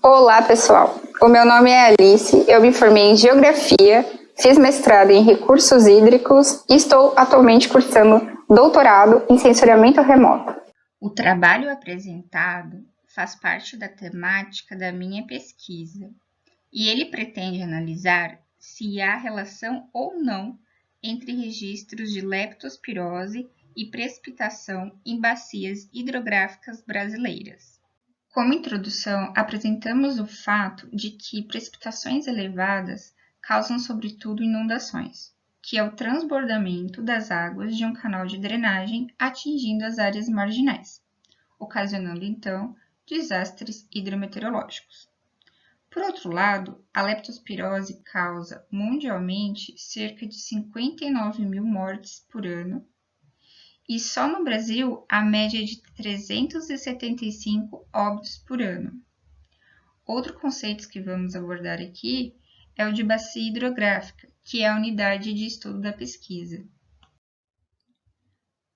Olá, pessoal. O meu nome é Alice, eu me formei em Geografia, fiz mestrado em Recursos Hídricos e estou atualmente cursando doutorado em Sensoriamento Remoto. O trabalho apresentado faz parte da temática da minha pesquisa e ele pretende analisar se há relação ou não entre registros de leptospirose e precipitação em bacias hidrográficas brasileiras. Como introdução, apresentamos o fato de que precipitações elevadas causam sobretudo inundações, que é o transbordamento das águas de um canal de drenagem atingindo as áreas marginais, ocasionando então desastres hidrometeorológicos. Por outro lado, a leptospirose causa mundialmente cerca de 59 mil mortes por ano e só no Brasil a média é de 375 óbitos por ano. Outro conceito que vamos abordar aqui é o de bacia hidrográfica, que é a unidade de estudo da pesquisa.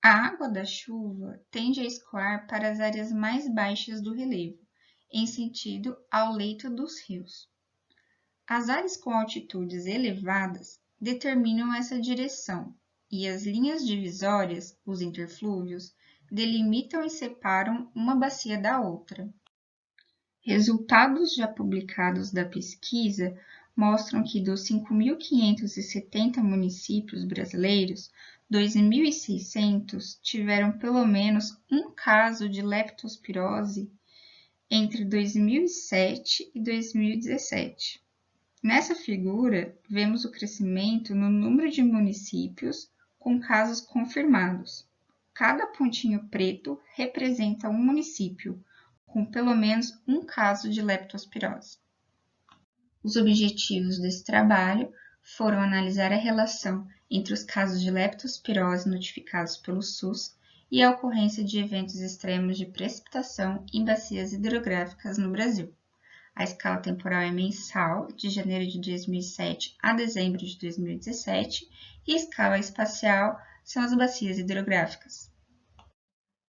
A água da chuva tende a escoar para as áreas mais baixas do relevo, em sentido ao leito dos rios. As áreas com altitudes elevadas determinam essa direção, e as linhas divisórias, os interflúvios, delimitam e separam uma bacia da outra. Resultados já publicados da pesquisa mostram que dos 5.570 municípios brasileiros, 2.600 tiveram pelo menos um caso de leptospirose entre 2007 e 2017. Nessa figura, vemos o crescimento no número de municípios com casos confirmados. Cada pontinho preto representa um município com pelo menos um caso de leptospirose. Os objetivos desse trabalho foram analisar a relação entre os casos de leptospirose notificados pelo SUS e a ocorrência de eventos extremos de precipitação em bacias hidrográficas no Brasil. A escala temporal é mensal, de janeiro de 2007 a dezembro de 2017, e a escala espacial são as bacias hidrográficas.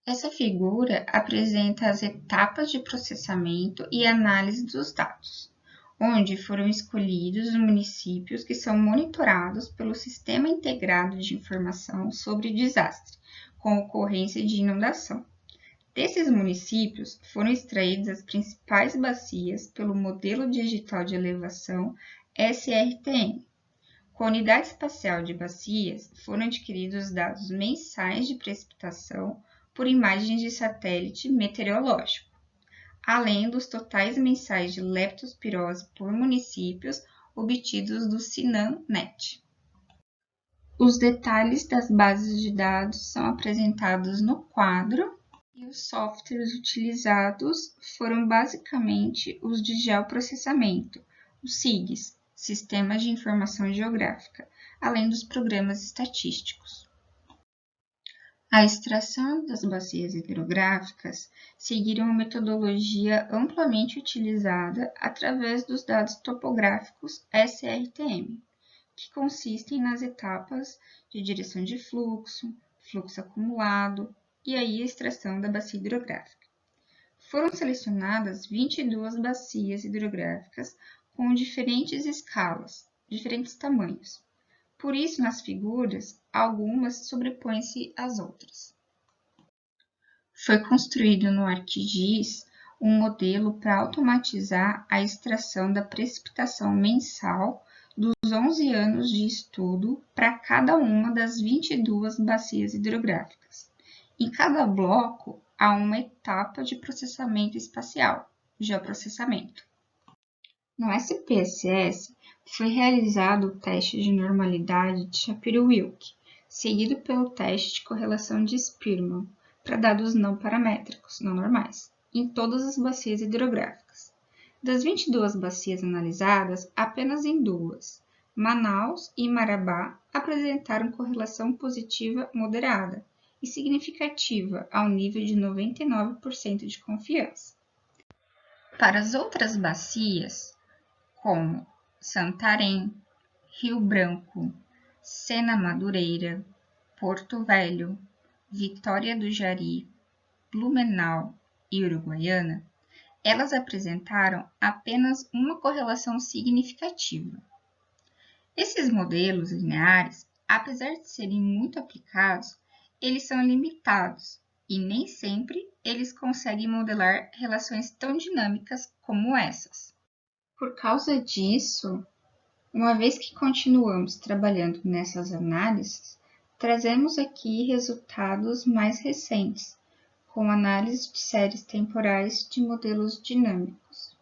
Essa figura apresenta as etapas de processamento e análise dos dados, onde foram escolhidos os municípios que são monitorados pelo Sistema Integrado de Informação sobre Desastre, com ocorrência de inundação. Desses municípios, foram extraídas as principais bacias pelo Modelo Digital de Elevação SRTM. Com a Unidade Espacial de Bacias, foram adquiridos dados mensais de precipitação por imagens de satélite meteorológico, além dos totais mensais de leptospirose por municípios obtidos do SINAM-NET. Os detalhes das bases de dados são apresentados no quadro e os softwares utilizados foram basicamente os de geoprocessamento, os SIGs, Sistemas de Informação Geográfica, além dos programas estatísticos. A extração das bacias hidrográficas seguiram uma metodologia amplamente utilizada através dos dados topográficos SRTM, que consistem nas etapas de direção de fluxo, fluxo acumulado, e aí a extração da bacia hidrográfica. Foram selecionadas 22 bacias hidrográficas com diferentes escalas, diferentes tamanhos. Por isso, nas figuras, algumas sobrepõem-se às outras. Foi construído no ArcGIS um modelo para automatizar a extração da precipitação mensal dos 11 anos de estudo para cada uma das 22 bacias hidrográficas. Em cada bloco, há uma etapa de processamento espacial, geoprocessamento. No SPSS, foi realizado o teste de normalidade de Shapiro-Wilk, seguido pelo teste de correlação de Spearman, para dados não paramétricos, não normais, em todas as bacias hidrográficas. Das 22 bacias analisadas, apenas em duas, Manaus e Marabá, apresentaram correlação positiva moderada e significativa ao nível de 99% de confiança. Para as outras bacias, como Santarém, Rio Branco, Sena Madureira, Porto Velho, Vitória do Jari, Blumenau e Uruguaiana, elas apresentaram apenas uma correlação significativa. Esses modelos lineares, apesar de serem muito aplicados, eles são limitados e nem sempre eles conseguem modelar relações tão dinâmicas como essas. Por causa disso, uma vez que continuamos trabalhando nessas análises, trazemos aqui resultados mais recentes, com análise de séries temporais de modelos dinâmicos.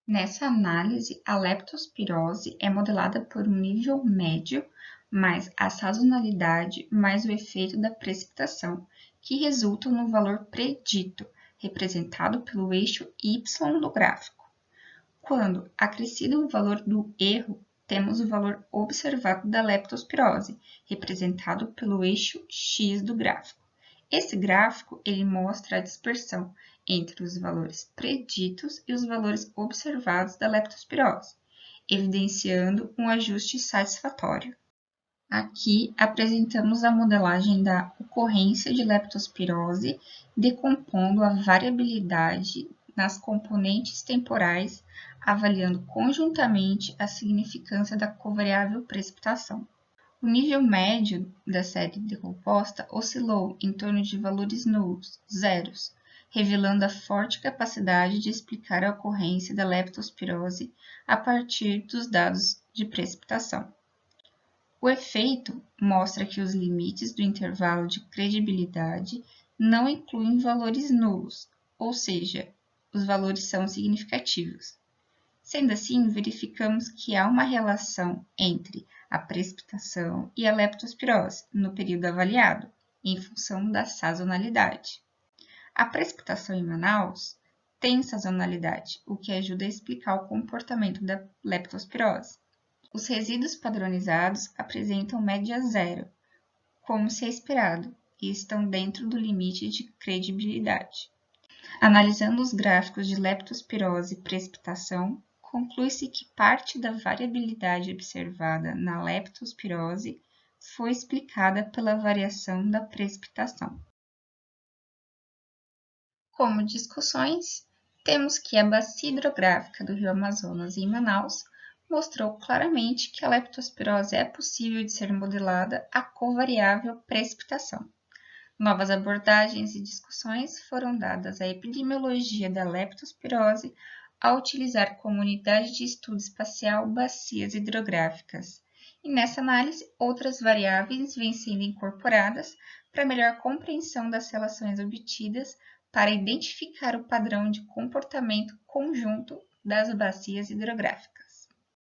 Nessa análise, a leptospirose é modelada por um nível médio, mais a sazonalidade, mais o efeito da precipitação, que resultam no valor predito, representado pelo eixo Y do gráfico. Quando acrescido o valor do erro, temos o valor observado da leptospirose, representado pelo eixo X do gráfico. Esse gráfico ele mostra a dispersão entre os valores preditos e os valores observados da leptospirose, evidenciando um ajuste satisfatório. Aqui apresentamos a modelagem da ocorrência de leptospirose, decompondo a variabilidade nas componentes temporais, avaliando conjuntamente a significância da covariável precipitação. O nível médio da série decomposta oscilou em torno de valores nulos, zeros, revelando a forte capacidade de explicar a ocorrência da leptospirose a partir dos dados de precipitação. O efeito mostra que os limites do intervalo de credibilidade não incluem valores nulos, ou seja, os valores são significativos. Sendo assim, verificamos que há uma relação entre a precipitação e a leptospirose no período avaliado, em função da sazonalidade. A precipitação em Manaus tem sazonalidade, o que ajuda a explicar o comportamento da leptospirose. Os resíduos padronizados apresentam média zero, como se é esperado, e estão dentro do limite de credibilidade. Analisando os gráficos de leptospirose e precipitação, conclui-se que parte da variabilidade observada na leptospirose foi explicada pela variação da precipitação. Como discussões, temos que a bacia hidrográfica do Rio Amazonas em Manaus mostrou claramente que a leptospirose é possível de ser modelada a covariável precipitação. Novas abordagens e discussões foram dadas à epidemiologia da leptospirose ao utilizar como unidade de estudo espacial bacias hidrográficas. E nessa análise, outras variáveis vêm sendo incorporadas para melhor compreensão das relações obtidas para identificar o padrão de comportamento conjunto das bacias hidrográficas.